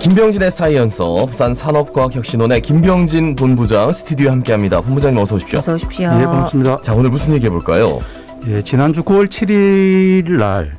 김병진의 사이언서 부산 산업과학혁신원의 김병진 본부장 스튜디오에 함께합니다. 본부장님 어서 오십시오. 어서 오십시오. 예, 반갑습니다. 자, 오늘 무슨 얘기 해볼까요? 예, 지난주 9월 7일 날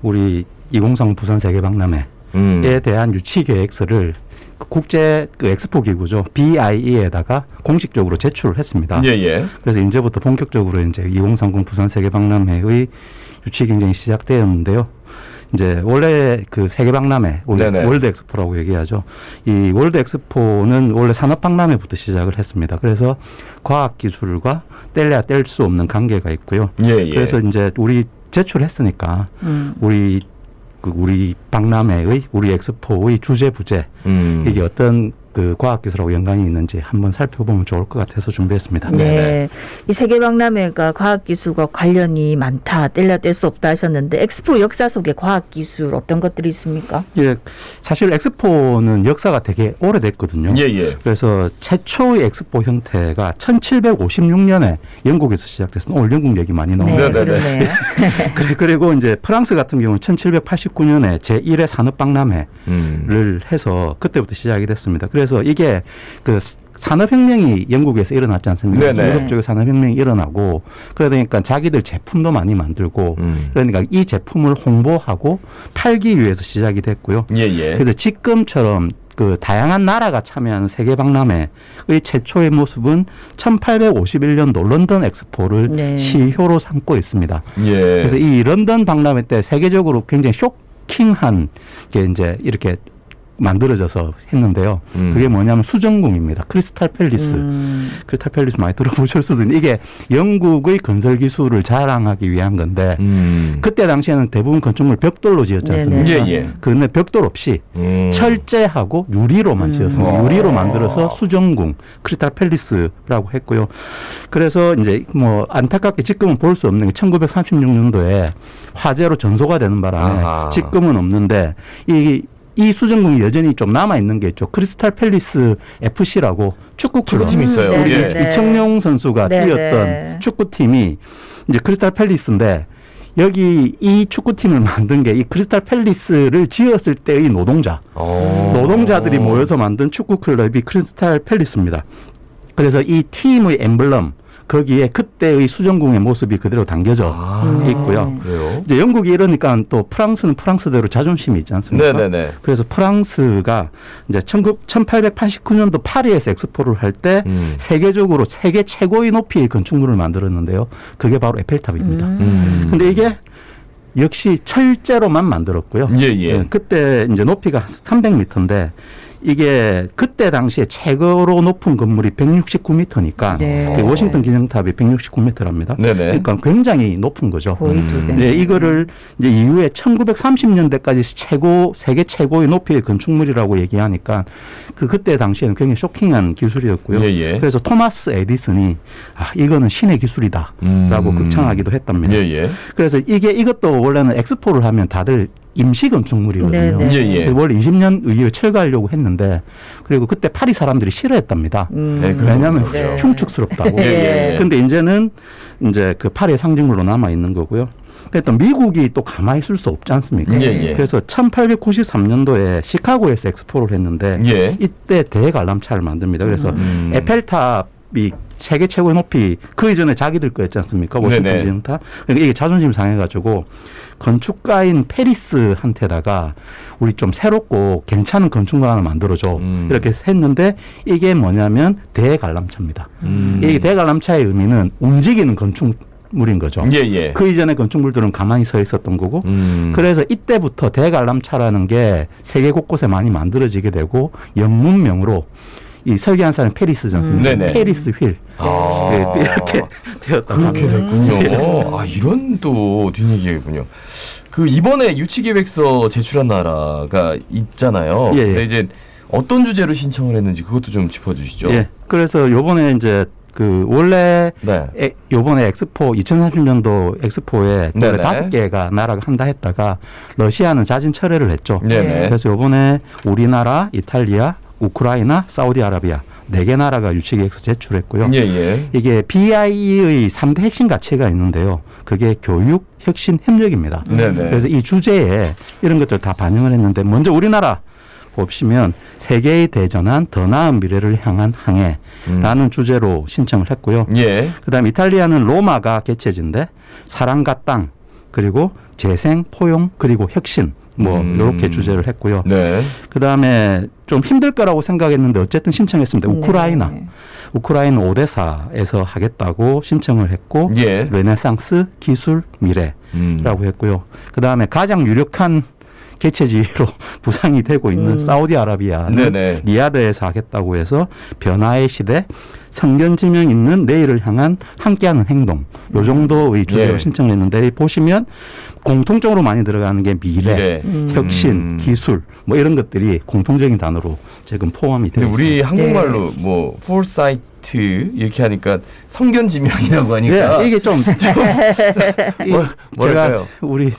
우리 2030 부산 세계박람회에 대한 유치 계획서를 국제 엑스포 기구죠. BIE에다가 공식적으로 제출을 했습니다. 그래서 이제부터 본격적으로 이제 2030 부산 세계박람회의 유치 경쟁이 시작되었는데요. 이제 원래 그 세계박람회, 월드 엑스포라고 얘기하죠. 이 월드 엑스포는 원래 산업박람회부터 시작을 했습니다. 그래서 과학기술과 뗄래야 뗄 수 없는 관계가 있고요. 그래서 이제 우리 제출했으니까 우리 박람회의, 우리 엑스포의 주제 부재 이게 어떤 그 과학기술하고 연관이 있는지 한번 살펴보면 좋을 것 같아서 준비했습니다. 네, 이 세계박람회가 과학기술과 관련이 많다, 뗄래야 뗄 수 없다 하셨는데 엑스포 역사 속에 과학기술 어떤 것들이 있습니까? 예, 사실 엑스포는 역사가 되게 오래됐거든요. 그래서 최초의 엑스포 형태가 1756년에 영국에서 시작됐습니다. 오늘 영국 얘기 많이 나오는데. 그러네요. 그리고 이제 프랑스 같은 경우는 1789년에 제1회 산업박람회를 해서 그때부터 시작이 됐습니다. 그래서 이게 그 산업혁명이 영국에서 일어났지 않습니까? 유럽 쪽에 산업혁명이 일어나고 그러니까 자기들 제품도 많이 만들고 그러니까 이 제품을 홍보하고 팔기 위해서 시작이 됐고요. 그래서 지금처럼 그 다양한 나라가 참여하는 세계박람회의 최초의 모습은 1851년도 런던 엑스포를 시효로 삼고 있습니다. 그래서 이 런던 박람회 때 세계적으로 굉장히 쇼킹한 게 이제 이렇게 만들어져서 했는데요. 그게 뭐냐면 수정궁입니다. 크리스탈 팰리스. 크리스탈 팰리스 많이 들어보실 수도 있는데 이게 영국의 건설 기술을 자랑하기 위한 건데 그때 당시에는 대부분 건축물 벽돌로 지었지 않습니까? 그런데 벽돌 없이 철제하고 유리로만 지었습니다. 유리로 만들어서 수정궁, 크리스탈 팰리스라고 했고요. 그래서 이제 뭐 안타깝게 지금은 볼 수 없는 게 1936년도에 화재로 전소가 되는 바람에 지금은 없는데 이 수정궁이 여전히 좀 남아있는 게 있죠. 크리스탈 팰리스 FC라고 축구팀이 있어요. 우리 이청용 선수가 뛰었던 축구팀이 이제 크리스탈 팰리스인데 여기 이 축구팀을 만든 게 이 크리스탈 팰리스를 지었을 때의 노동자들이 모여서 만든 축구클럽이 크리스탈 팰리스입니다. 그래서 이 팀의 엠블럼 거기에 그때의 수정궁의 모습이 그대로 담겨져 있고요. 이제 영국이 이러니까 또 프랑스는 프랑스대로 자존심이 있지 않습니까? 그래서 프랑스가 이제 1889년도 파리에서 엑스포를 할 때 세계적으로 세계 최고의 높이의 건축물을 만들었는데요. 그게 바로 에펠탑입니다. 근데 이게 역시 철제로만 만들었고요. 그때 이제 높이가 300m인데 이게 그때 당시에 최고로 높은 건물이 169m니까 워싱턴 기념탑이 169m랍니다. 그러니까 굉장히 높은 거죠. 거의 두 배. 이거를 이제 이후에 1930년대까지 세계 최고의 높이의 건축물이라고 얘기하니까 그때 당시에는 굉장히 쇼킹한 기술이었고요. 그래서 토마스 에디슨이 이거는 신의 기술이다라고 극찬하기도 했답니다. 그래서 이것도 원래는 엑스포를 하면 다들 임시 건축물이거든요. 원래 20년 의회에 철거하려고 했는데 그리고 그때 파리 사람들이 싫어했답니다. 왜냐하면 흉측스럽다고. 근데 이제는 이제 그 파리의 상징물로 남아 있는 거고요. 그랬던 미국이 또 가만히 있을 수 없지 않습니까? 그래서 1893년도에 시카고에서 엑스포를 했는데 이때 대관람차를 만듭니다. 그래서 에펠탑이 세계 최고의 높이 그 이전에 자기들 거였지 않습니까? 워싱턴 기념탑. 그러니까 이게 자존심 상해가지고 건축가인 페리스한테다가 우리 좀 새롭고 괜찮은 건축물 하나 만들어줘. 이렇게 했는데 이게 뭐냐면 대관람차입니다. 이 대관람차의 의미는 움직이는 건축물인 거죠. 그 이전의 건축물들은 가만히 서 있었던 거고 그래서 이때부터 대관람차라는 게 세계 곳곳에 많이 만들어지게 되고 영문명으로 이 설계한 사람이 페리스지 않습니까? 페리스 휠. 이렇게 되었다. 그렇게 됐군요. 이런 또 뒷얘기군요. 그 이번에 유치계획서 제출한 나라가 있잖아요. 근데 이제 어떤 주제로 신청을 했는지 그것도 좀 짚어주시죠. 그래서 요번에 이제 그 원래 요번에 엑스포 2030년도 엑스포에 5개가 나라가 한다 했다가 러시아는 자진 철회를 했죠. 그래서 요번에 우리나라, 이탈리아, 우크라이나, 사우디아라비아 4개 나라가 유치계획서 제출했고요. 이게 BIE의 3대 핵심 가치가 있는데요. 그게 교육, 혁신, 협력입니다. 그래서 이 주제에 이런 것들 다 반영을 했는데 먼저 우리나라 보시면 세계의 대전환 더 나은 미래를 향한 항해라는 주제로 신청을 했고요. 예. 그다음에 이탈리아는 로마가 개최지인데 사랑과 땅 그리고 재생, 포용 그리고 혁신 뭐 이렇게 주제를 했고요. 네. 그다음에 좀 힘들 거라고 생각했는데 어쨌든 신청했습니다. 우크라이나. 네. 우크라이나 오데사에서 하겠다고 신청을 했고 예. 르네상스 기술 미래라고 했고요. 그다음에 가장 유력한 개최지로 부상이 되고 있는 사우디아라비아는 네네. 리야드에서 하겠다고 해서 변화의 시대, 성견지명 있는 내일을 향한 함께하는 행동 요 정도의 주제로 예. 신청을 했는데 보시면 공통적으로 많이 들어가는 게 미래, 혁신, 기술 뭐 이런 것들이 공통적인 단어로 지금 포함이 되어 있습니다. 우리 한국말로 뭐 foresight 이렇게 하니까 성견지명이라고 하니까 네, 이게 좀 제가 우리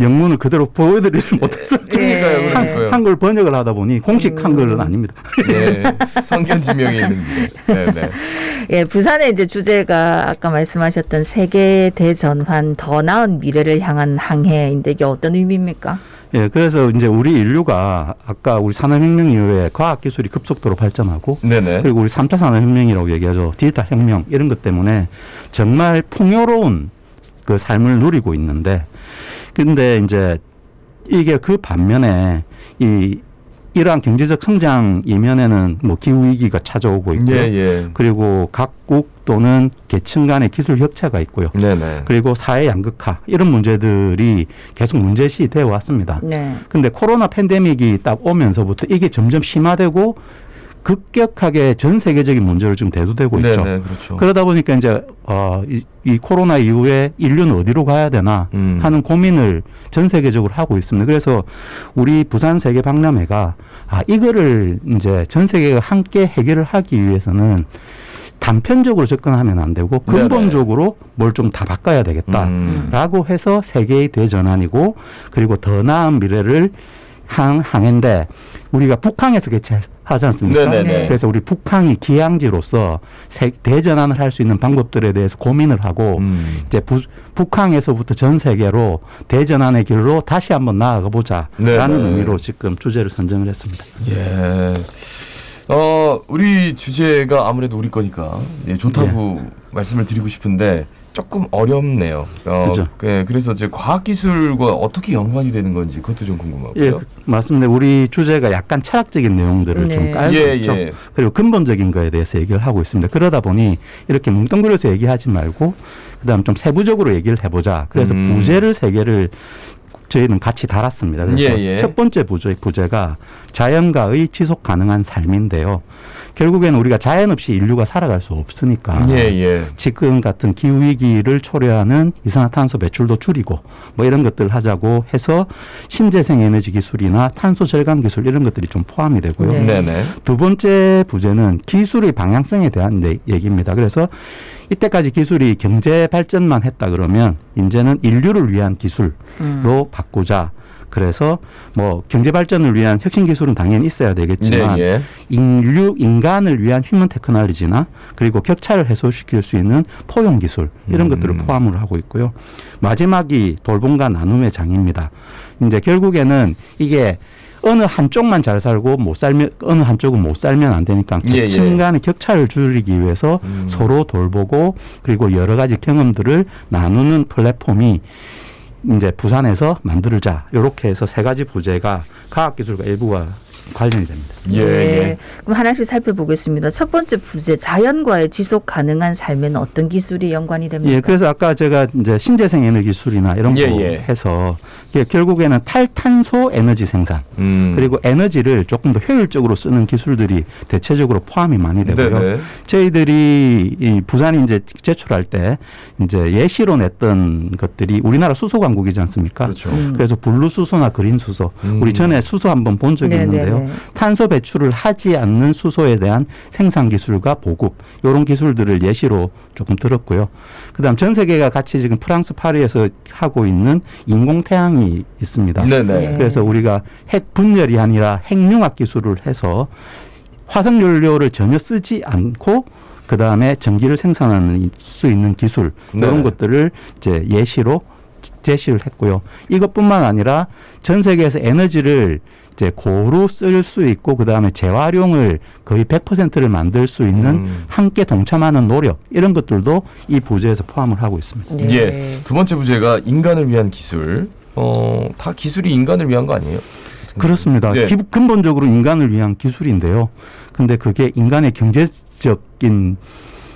영문을 그대로 보여드리지 못해서 그러니까요. 한글 번역을 하다 보니 공식 한글은 아닙니다. 네, 성견지명이 있는데. 네. 예, 부산의 이제 주제가 아까 말씀하셨던 세계 대전환 더 나은 미래를 향한 항해인데 이게 어떤 의미입니까? 예, 그래서 이제 우리 인류가 아까 우리 산업혁명 이후에 과학기술이 급속도로 발전하고 네네. 그리고 우리 3차 산업혁명이라고 얘기하죠. 디지털 혁명 이런 것 때문에 정말 풍요로운 그 삶을 누리고 있는데 근데 이제 이게 그 반면에 이러한 경제적 성장 이면에는 뭐 기후 위기가 찾아오고 있고요. 예. 그리고 각국 또는 계층 간의 기술 격차가 있고요. 네네. 그리고 사회 양극화 이런 문제들이 계속 문제시 되어 왔습니다. 네. 근데 코로나 팬데믹이 딱 오면서부터 이게 점점 심화되고 급격하게 전 세계적인 문제로 지금 대두되고 있죠. 네네, 그렇죠. 그러다 보니까 이제 이 코로나 이후에 인류는 어디로 가야 되나 하는 고민을 전 세계적으로 하고 있습니다. 그래서 우리 부산 세계 박람회가 이거를 이제 전 세계가 함께 해결을 하기 위해서는 단편적으로 접근하면 안 되고 근본적으로 뭘 좀 다 바꿔야 되겠다라고 해서 세계의 대전환이고 그리고 더 나은 미래를 항해인데 우리가 북항에서 개최하지 않습니까? 네네네. 그래서 우리 북항이 기항지로서 대전환을 할 수 있는 방법들에 대해서 고민을 하고 이제 북항에서부터 전 세계로 대전환의 길로 다시 한번 나아가 보자라는 의미로 지금 주제를 선정을 했습니다. 예. 우리 주제가 아무래도 우리 거니까 좋다고 말씀을 드리고 싶은데 조금 어렵네요. 그렇죠. 그래서 이제 과학기술과 어떻게 연관이 되는 건지 그것도 좀 궁금하고요. 예, 맞습니다. 우리 주제가 약간 철학적인 내용들을 좀 깔고 있죠. 그리고 근본적인 거에 대해서 얘기를 하고 있습니다. 그러다 보니 이렇게 뭉뚱그려서 얘기하지 말고 그다음 좀 세부적으로 얘기를 해보자. 그래서 부제를 3개를 저희는 같이 달았습니다. 그래서 첫 번째 부제가 자연과의 지속 가능한 삶인데요. 결국에는 우리가 자연 없이 인류가 살아갈 수 없으니까 지금 같은 기후위기를 초래하는 이산화탄소 배출도 줄이고 뭐 이런 것들을 하자고 해서 신재생 에너지 기술이나 탄소 절감 기술 이런 것들이 좀 포함이 되고요. 두 번째 부제는 기술의 방향성에 대한 얘기입니다. 그래서 이때까지 기술이 경제 발전만 했다 그러면 이제는 인류를 위한 기술로 바꾸자. 그래서 뭐 경제 발전을 위한 혁신 기술은 당연히 있어야 되겠지만 인간을 위한 휴먼 테크놀로지나 그리고 격차를 해소시킬 수 있는 포용 기술 이런 것들을 포함을 하고 있고요. 마지막이 돌봄과 나눔의 장입니다. 이제 결국에는 이게 어느 한쪽만 잘 살고 못 살면 어느 한쪽은 못 살면 안 되니까 계층 간의 격차를 줄이기 위해서 서로 돌보고 그리고 여러 가지 경험들을 나누는 플랫폼이 이제 부산에서 만들자 이렇게 해서 3가지 부제가 과학기술과 일부가 관련이 됩니다. 그럼 하나씩 살펴보겠습니다. 첫 번째 부제 자연과의 지속 가능한 삶에는 어떤 기술이 연관이 됩니까? 그래서 아까 제가 이제 신재생 에너지 기술이나 이런 거 해서 결국에는 탈탄소 에너지 생산 그리고 에너지를 조금 더 효율적으로 쓰는 기술들이 대체적으로 포함이 많이 되고요. 저희들이 이 부산이 이제 제출할 때 이제 예시로 냈던 것들이 우리나라 수소 강국이지 않습니까? 그렇죠. 그래서 블루 수소나 그린 수소 우리 전에 수소 한번 본 적이 있는데요. 탄소 배출을 하지 않는 수소에 대한 생산 기술과 보급 이런 기술들을 예시로 조금 들었고요. 그다음 전 세계가 같이 지금 프랑스 파리에서 하고 있는 인공태양이 있습니다. 그래서 우리가 핵 분열이 아니라 핵융합 기술을 해서 화석 연료를 전혀 쓰지 않고 그다음에 전기를 생산하는 수 있는 기술 이런 것들을 이제 예시로 제시를 했고요. 이것뿐만 아니라 전 세계에서 에너지를 이제 고루 쓸 수 있고 그다음에 재활용을 거의 100%를 만들 수 있는 함께 동참하는 노력 이런 것들도 이 부제에서 포함을 하고 있습니다. 네. 예. 두 번째 부제가 인간을 위한 기술. 다 기술이 인간을 위한 거 아니에요? 그렇습니다. 네. 근본적으로 인간을 위한 기술인데요. 근데 그게 인간의 경제적인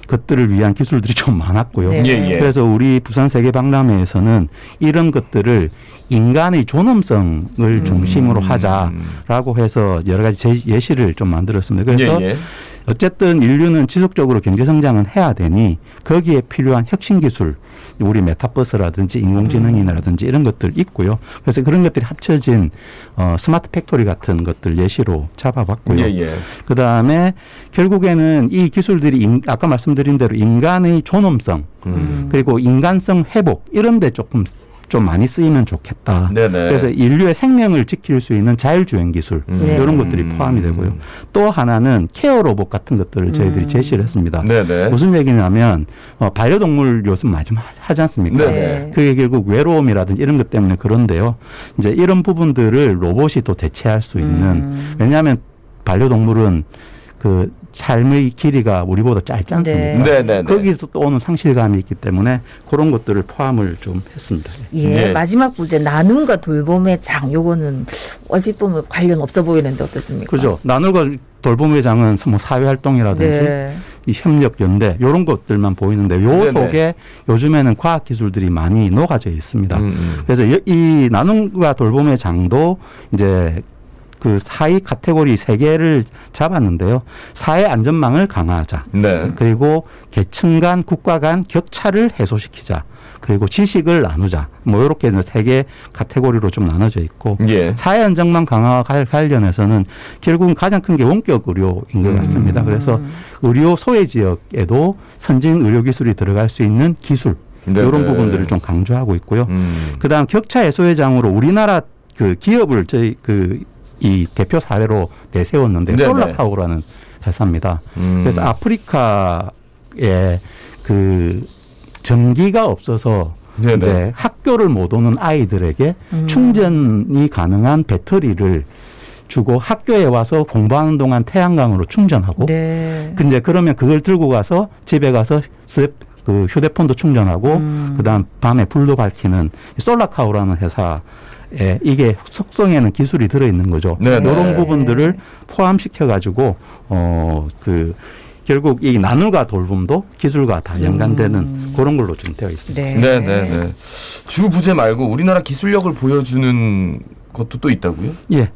것들을 위한 기술들이 좀 많았고요. 네. 예, 예. 그래서 우리 부산 세계박람회에서는 이런 것들을 인간의 존엄성을 중심으로 하자라고 해서 여러 가지 예시를 좀 만들었습니다. 그래서 예, 예. 어쨌든 인류는 지속적으로 경제 성장은 해야 되니 거기에 필요한 혁신 기술, 우리 메타버스라든지 인공지능이라든지 이런 것들 있고요. 그래서 그런 것들이 합쳐진 스마트 팩토리 같은 것들 예시로 잡아봤고요. 예, 예. 그다음에 결국에는 이 기술들이 아까 말씀드린 대로 인간의 존엄성 그리고 인간성 회복 이런 데 조금 좀 많이 쓰이면 좋겠다. 네네. 그래서 인류의 생명을 지킬 수 있는 자율주행 기술 이런 것들이 포함이 되고요. 또 하나는 케어 로봇 같은 것들을 저희들이 제시를 했습니다. 네네. 무슨 얘기냐면 반려동물 요즘 많이 하지 않습니까? 네네. 그게 결국 외로움이라든지 이런 것 때문에 그런데요. 이제 이런 부분들을 로봇이 또 대체할 수 있는 왜냐하면 반려동물은 그 삶의 길이가 우리보다 짧지 않습니까? 네. 네. 거기서 또 오는 상실감이 있기 때문에 그런 것들을 포함을 좀 했습니다. 예, 네. 마지막 부제 나눔과 돌봄의 장 요거는 얼핏 보면 관련 없어 보이는데 어떻습니까? 그죠. 나눔과 돌봄의 장은 뭐 사회활동이라든지 네. 이 협력 연대 이런 것들만 보이는데 요 네네. 속에 요즘에는 과학 기술들이 많이 녹아져 있습니다. 그래서 이 나눔과 돌봄의 장도 이제 그 사회 카테고리 3개를 잡았는데요. 사회 안전망을 강화하자. 네. 그리고 계층 간 국가 간 격차를 해소시키자. 그리고 지식을 나누자. 뭐 이렇게 3개 카테고리로 좀 나눠져 있고 예. 사회 안전망 강화와 관련해서는 결국은 가장 큰 게 원격 의료인 것 같습니다. 그래서 의료 소외 지역에도 선진 의료 기술이 들어갈 수 있는 기술 네네. 이런 부분들을 좀 강조하고 있고요. 그다음 격차 해소의 장으로 우리나라 그 기업을 저희 이 대표 사례로 내세웠는데 네네. 솔라파워라는 회사입니다. 그래서 아프리카에 그 전기가 없어서 네네. 이제 학교를 못 오는 아이들에게 충전이 가능한 배터리를 주고 학교에 와서 공부하는 동안 태양광으로 충전하고 네. 근데 그러면 그걸 들고 가서 집에 가서 그 휴대폰도 충전하고 그다음 밤에 불도 밝히는 솔라카우라는 회사 이게 속성에는 기술이 들어있는 거죠. 네네. 이런 부분들을 포함시켜가지고 결국 이 나눔과 돌봄도 기술과 다 연관되는 그런 걸로 좀 되어 있습니다. 네. 네. 주 부제 말고 우리나라 기술력을 보여주는 것도 또 있다고요? 예,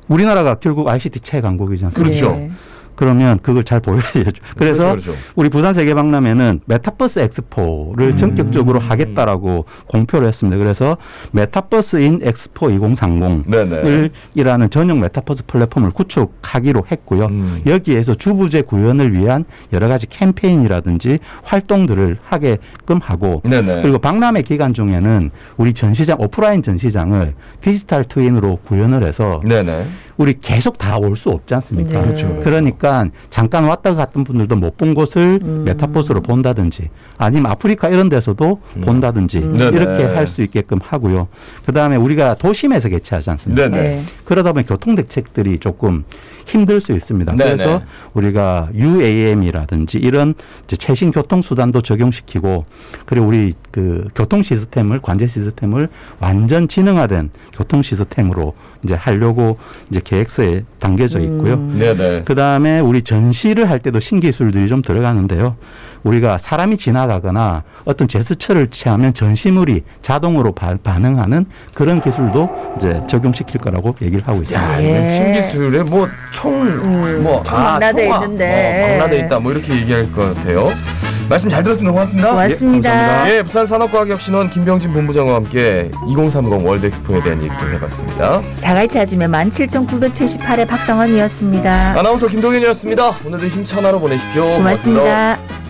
우리나라가 결국 ICT 최강국이지 않습니까? 그렇죠. 네. 그러면 그걸 잘 보여야죠. 그래서 그렇죠. 우리 부산 세계박람회는 메타버스 엑스포를 전격적으로 하겠다라고 공표를 했습니다. 그래서 메타버스 인 엑스포 2030을 네네. 이라는 전용 메타버스 플랫폼을 구축하기로 했고요. 여기에서 주부제 구현을 위한 여러 가지 캠페인이라든지 활동들을 하게끔 하고 네네. 그리고 박람회 기간 중에는 우리 전시장 오프라인 전시장을 디지털 트윈으로 구현을 해서 네네. 우리 계속 다 올 수 없지 않습니까? 네. 그렇죠. 그러니까 잠깐 왔다 갔던 분들도 못 본 곳을 메타버스로 본다든지 아니면 아프리카 이런 데서도 본다든지 네네. 이렇게 할 수 있게끔 하고요. 그다음에 우리가 도심에서 개최하지 않습니까? 네네. 네. 그러다 보면 교통대책들이 조금 힘들 수 있습니다. 네네. 그래서 우리가 UAM이라든지 이런 이제 최신 교통수단도 적용시키고 그리고 우리 그 교통 시스템을 관제 시스템을 완전 지능화된 교통 시스템으로 이제 하려고 이제 계획서에 담겨져 있고요. 네네. 그다음에 우리 전시를 할 때도 신기술들이 좀 들어가는데요. 우리가 사람이 지나가거나 어떤 제스처를 취하면 전시물이 자동으로 반응하는 그런 기술도 이제 적용시킬 거라고 얘기를 하고 있습니다. 야, 이건 신기술에 총 박라돼 있는데. 박라돼 있다. 뭐 이렇게 얘기할 것 같아요. 말씀 잘 들었습니다. 고맙습니다. 고맙습니다. 예, 감사합니다. 예, 부산 산업과학혁신원 김병진 본부장과 함께 2030 월드엑스포에 대한 얘기 좀 해봤습니다. 자갈치 아지매 17,978의 박성원이었습니다. 아나운서 김동현이었습니다. 오늘도 힘찬 하루 보내십시오. 고맙습니다.